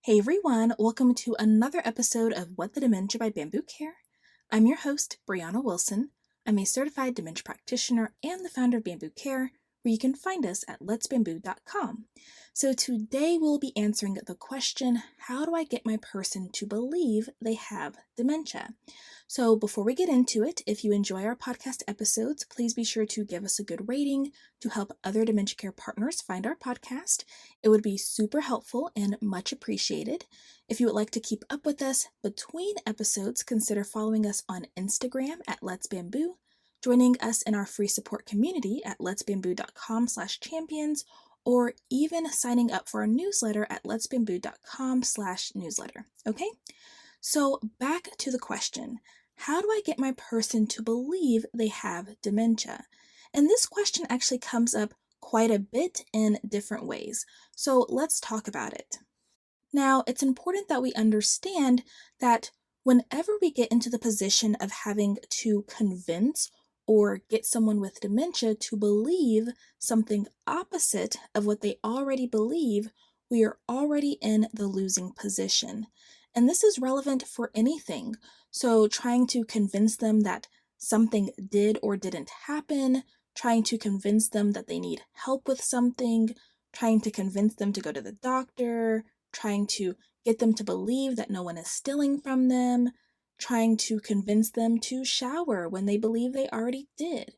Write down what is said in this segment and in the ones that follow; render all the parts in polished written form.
Hey everyone, welcome to another episode of What the Dementia by Bambu Care. I'm your host, Brianna Wilson. I'm a certified dementia practitioner and the founder of Bambu Care, where you can find us at letsbambu.com. So today we'll be answering the question, how do I get my person to believe they have dementia? So before we get into it, if you enjoy our podcast episodes, please be sure to give us a good rating to help other dementia care partners find our podcast. It would be super helpful and much appreciated. If you would like to keep up with us between episodes, consider following us on Instagram at Let's Bambu, joining us in our free support community at letsbambu.com/champions, or even signing up for our newsletter at letsbambu.com/newsletter. Okay? So back to the question, how do I get my person to believe they have dementia? And this question actually comes up quite a bit in different ways. So let's talk about it. Now, it's important that we understand that whenever we get into the position of having to convince or get someone with dementia to believe something opposite of what they already believe, we are already in the losing position. And this is relevant for anything. So, trying to convince them that something did or didn't happen, trying to convince them that they need help with something, trying to convince them to go to the doctor, trying to get them to believe that no one is stealing from them, trying to convince them to shower when they believe they already did.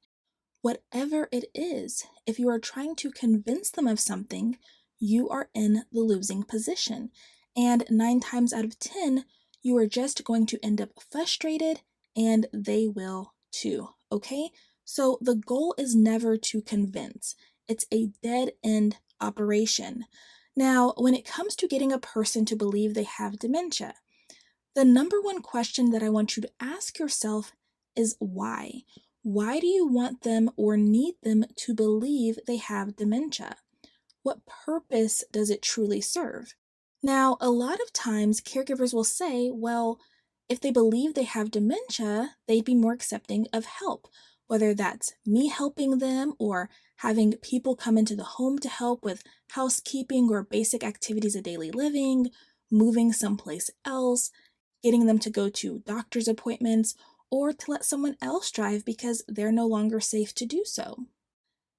Whatever it is, if you are trying to convince them of something, you are in the losing position. And 9 times out of 10, you are just going to end up frustrated, and they will too, okay? So the goal is never to convince. It's a dead end operation. Now, when it comes to getting a person to believe they have dementia, the number one question that I want you to ask yourself is why? Why do you want them or need them to believe they have dementia? What purpose does it truly serve? Now, a lot of times caregivers will say, well, if they believe they have dementia, they'd be more accepting of help, whether that's me helping them or having people come into the home to help with housekeeping or basic activities of daily living, moving someplace else, getting them to go to doctor's appointments, or to let someone else drive because they're no longer safe to do so.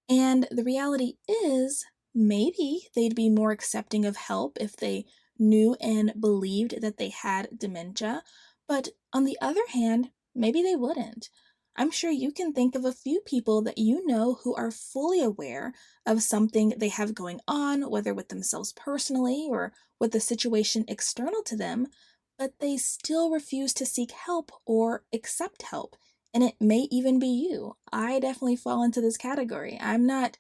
And the reality is, maybe they'd be more accepting of help if they knew and believed that they had dementia, but on the other hand, maybe they wouldn't. I'm sure you can think of a few people that you know who are fully aware of something they have going on, whether with themselves personally or with a situation external to them, but they still refuse to seek help or accept help. And it may even be you. I definitely fall into this category. I'm not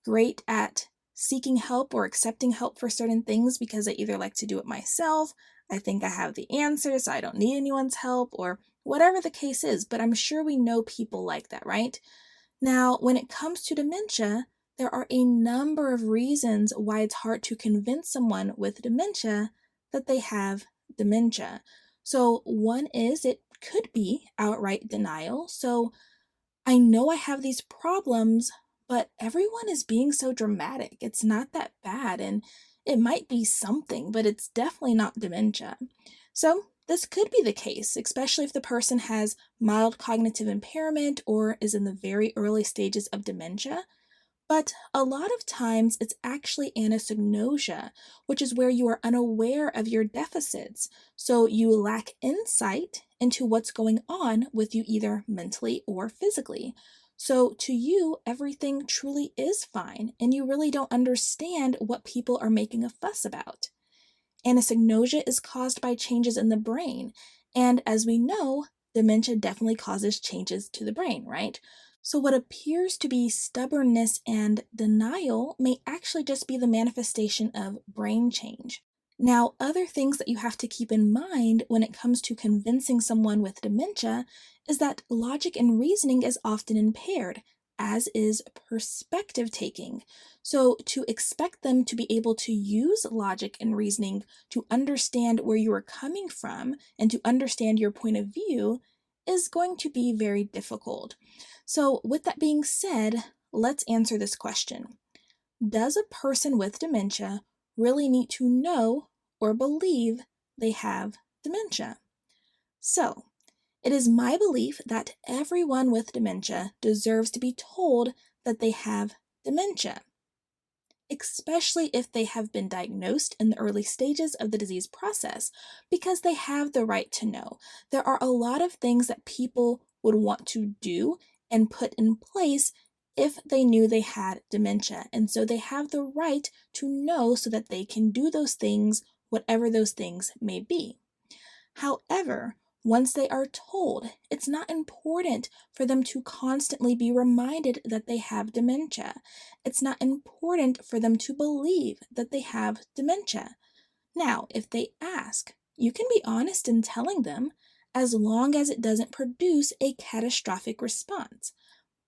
great at seeking help or accepting help for certain things because I either like to do it myself, I think I have the answers, so I don't need anyone's help, or whatever the case is, but I'm sure we know people like that, right? Now, when it comes to dementia, there are a number of reasons why it's hard to convince someone with dementia that they have dementia. So, one is it could be outright denial. So, I know I have these problems, but everyone is being so dramatic. It's not that bad, and it might be something, but it's definitely not dementia. So, this could be the case, especially if the person has mild cognitive impairment or is in the very early stages of dementia. But a lot of times it's actually anosognosia, which is where you are unaware of your deficits. So you lack insight into what's going on with you either mentally or physically. So to you, everything truly is fine, and you really don't understand what people are making a fuss about. Anosognosia is caused by changes in the brain, and as we know, dementia definitely causes changes to the brain, right? So, what appears to be stubbornness and denial may actually just be the manifestation of brain change. Now, other things that you have to keep in mind when it comes to convincing someone with dementia is that logic and reasoning is often impaired, as is perspective taking. So, to expect them to be able to use logic and reasoning to understand where you are coming from and to understand your point of view is going to be very difficult. So, with that being said, let's answer this question. Does a person with dementia really need to know or believe they have dementia. So, it is my belief that everyone with dementia deserves to be told that they have dementia, especially if they have been diagnosed in the early stages of the disease process, because they have the right to know. There are a lot of things that people would want to do and put in place if they knew they had dementia. And so they have the right to know so that they can do those things, whatever those things may be. However, once they are told, it's not important for them to constantly be reminded that they have dementia. It's not important for them to believe that they have dementia. Now, if they ask, you can be honest in telling them as long as it doesn't produce a catastrophic response.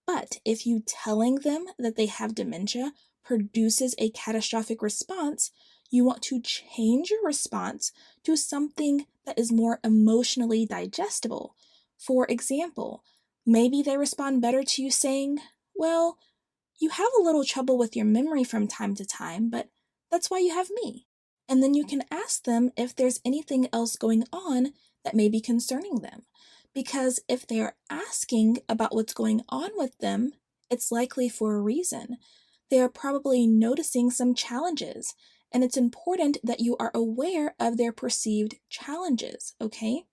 But if you telling them that they have dementia produces a catastrophic response, you want to change your response to something that is more emotionally digestible. For example, maybe they respond better to you saying, well, you have a little trouble with your memory from time to time, but that's why you have me. And then you can ask them if there's anything else going on that may be concerning them. Because if they are asking about what's going on with them, it's likely for a reason. They are probably noticing some challenges, and it's important that you are aware of their perceived challenges, okay?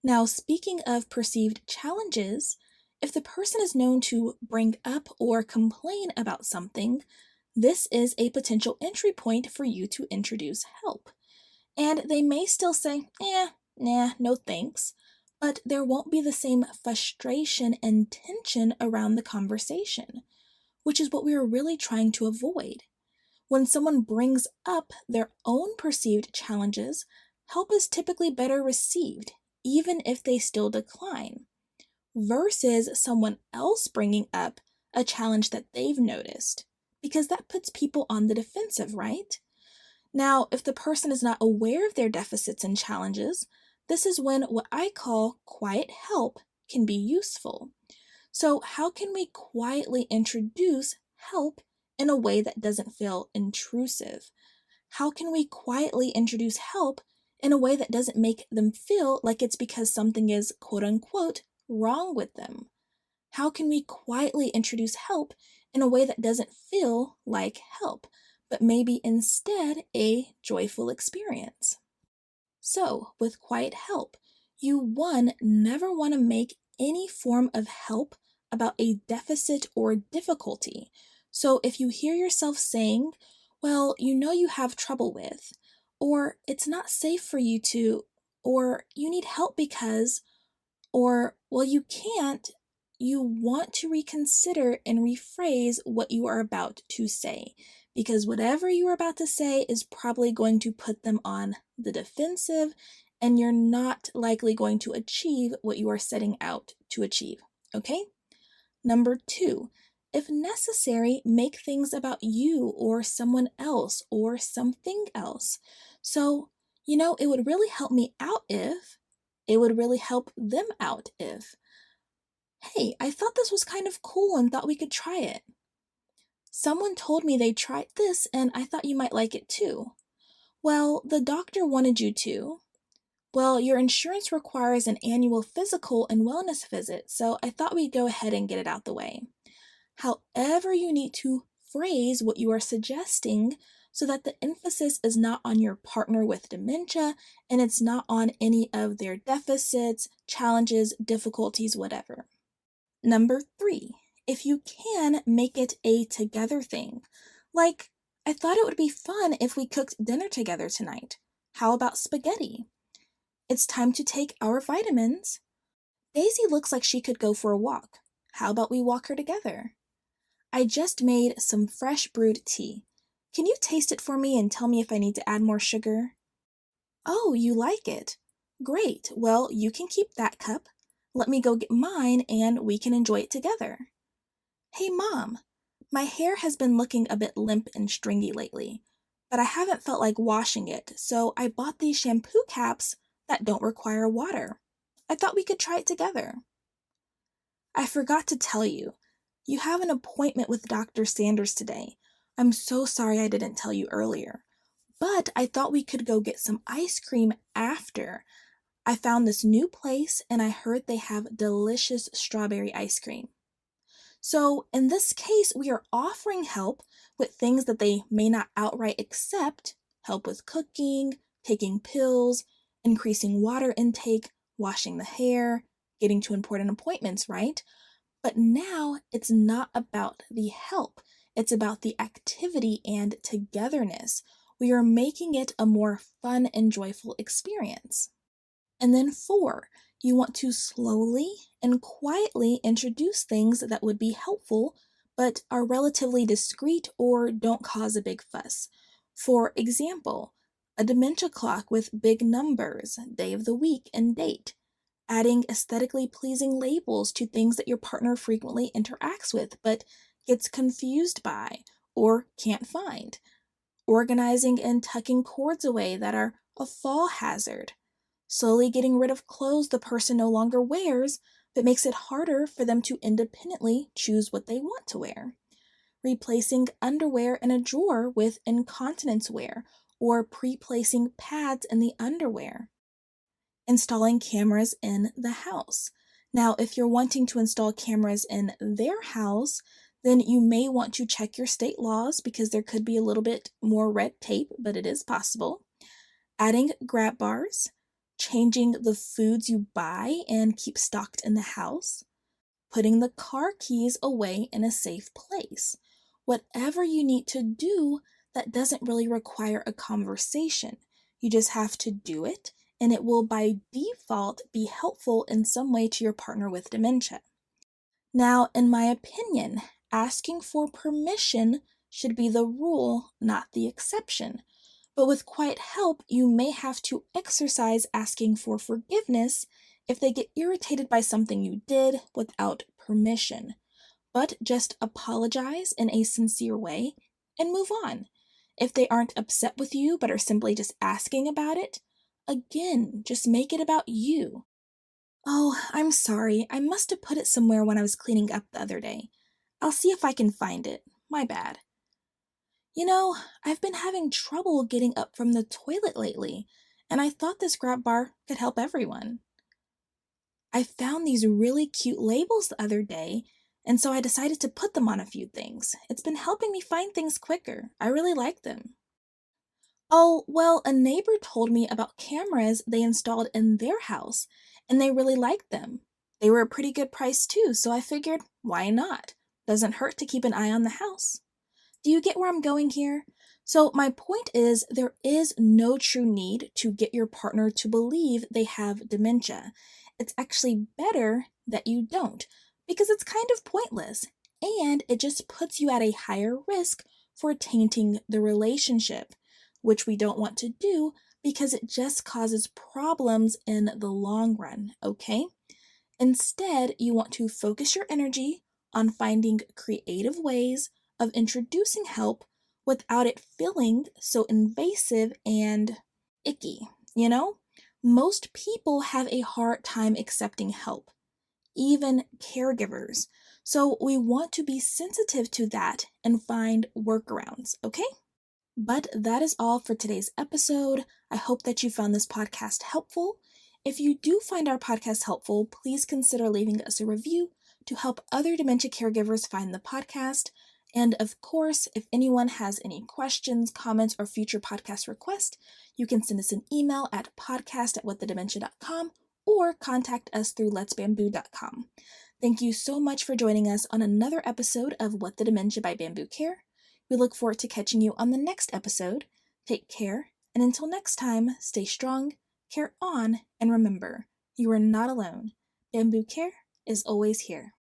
Now, speaking of perceived challenges, if the person is known to bring up or complain about something, this is a potential entry point for you to introduce help. And they may still say, nah, no thanks, but there won't be the same frustration and tension around the conversation, which is what we are really trying to avoid. When someone brings up their own perceived challenges, help is typically better received, even if they still decline, versus someone else bringing up a challenge that they've noticed, because that puts people on the defensive, right? Now, if the person is not aware of their deficits and challenges, this is when what I call quiet help can be useful. So, how can we quietly introduce help in a way that doesn't feel intrusive? How can we quietly introduce help in a way that doesn't make them feel like it's because something is quote unquote wrong with them? How can we quietly introduce help in a way that doesn't feel like help, but maybe instead a joyful experience? So, with quiet help, you never want to make any form of help about a deficit or difficulty. So, if you hear yourself saying, well, you know you have trouble with, or it's not safe for you to, or you need help because, or, well, you can't, you want to reconsider and rephrase what you are about to say, because whatever you are about to say is probably going to put them on the defensive, and you're not likely going to achieve what you are setting out to achieve. Okay? Number 2, if necessary, make things about you or someone else or something else. So, it would really help me out if, it would really help them out if, hey, I thought this was kind of cool and thought we could try it. Someone told me they tried this and I thought you might like it too. Well, the doctor wanted you to. Well, your insurance requires an annual physical and wellness visit, so I thought we'd go ahead and get it out the way. However, you need to phrase what you are suggesting so that the emphasis is not on your partner with dementia and it's not on any of their deficits, challenges, difficulties, whatever. Number 3, if you can, make it a together thing. Like, I thought it would be fun if we cooked dinner together tonight. How about spaghetti? It's time to take our vitamins. Daisy looks like she could go for a walk. How about we walk her together? I just made some fresh brewed tea. Can you taste it for me and tell me if I need to add more sugar? Oh, you like it? Great. Well, you can keep that cup. Let me go get mine and we can enjoy it together. Hey, Mom, my hair has been looking a bit limp and stringy lately, but I haven't felt like washing it, so I bought these shampoo caps that don't require water. I thought we could try it together. I forgot to tell you, you have an appointment with Dr. Sanders today. I'm so sorry I didn't tell you earlier. But I thought we could go get some ice cream after. I found this new place and I heard they have delicious strawberry ice cream. So, in this case, we are offering help with things that they may not outright accept: help with cooking, taking pills, increasing water intake, washing the hair, getting to important appointments, right? But now it's not about the help, it's about the activity and togetherness. We are making it a more fun and joyful experience. And then four, you want to slowly and quietly introduce things that would be helpful but are relatively discreet or don't cause a big fuss. For example, a dementia clock with big numbers, day of the week, and date. Adding aesthetically pleasing labels to things that your partner frequently interacts with but gets confused by or can't find. Organizing and tucking cords away that are a fall hazard. Slowly getting rid of clothes the person no longer wears, but makes it harder for them to independently choose what they want to wear. Replacing underwear in a drawer with incontinence wear, or pre-placing pads in the underwear. Installing cameras in the house. Now, if you're wanting to install cameras in their house, then you may want to check your state laws because there could be a little bit more red tape, but it is possible. Adding grab bars, changing the foods you buy and keep stocked in the house, putting the car keys away in a safe place. Whatever you need to do that doesn't really require a conversation. You just have to do it, and it will by default be helpful in some way to your partner with dementia. Now, in my opinion, asking for permission should be the rule, not the exception. But with quiet help, you may have to exercise asking for forgiveness if they get irritated by something you did without permission. But just apologize in a sincere way and move on. If they aren't upset with you but are simply just asking about it, again, just make it about you. Oh, I'm sorry. I must have put it somewhere when I was cleaning up the other day. I'll see if I can find it. My bad. I've been having trouble getting up from the toilet lately, and I thought this grab bar could help everyone. I found these really cute labels the other day, and so I decided to put them on a few things. It's been helping me find things quicker. I really like them. Oh, well, a neighbor told me about cameras they installed in their house, and they really liked them. They were a pretty good price too, so I figured, why not? Doesn't hurt to keep an eye on the house. Do you get where I'm going here? So, my point is, there is no true need to get your partner to believe they have dementia. It's actually better that you don't, because it's kind of pointless, and it just puts you at a higher risk for tainting the relationship, which we don't want to do because it just causes problems in the long run, okay? Instead, you want to focus your energy on finding creative ways of introducing help without it feeling so invasive and icky, you know? Most people have a hard time accepting help, even caregivers. So we want to be sensitive to that and find workarounds, okay? But that is all for today's episode. I hope that you found this podcast helpful. If you do find our podcast helpful, please consider leaving us a review to help other dementia caregivers find the podcast. And of course, if anyone has any questions, comments, or future podcast requests, you can send us an email at podcast@whatthedementia.com or contact us through letsbamboo.com. Thank you so much for joining us on another episode of What the Dementia by Bambu Care. We look forward to catching you on the next episode. Take care, and until next time, stay strong, care on, and remember, you are not alone. Bambu Care is always here.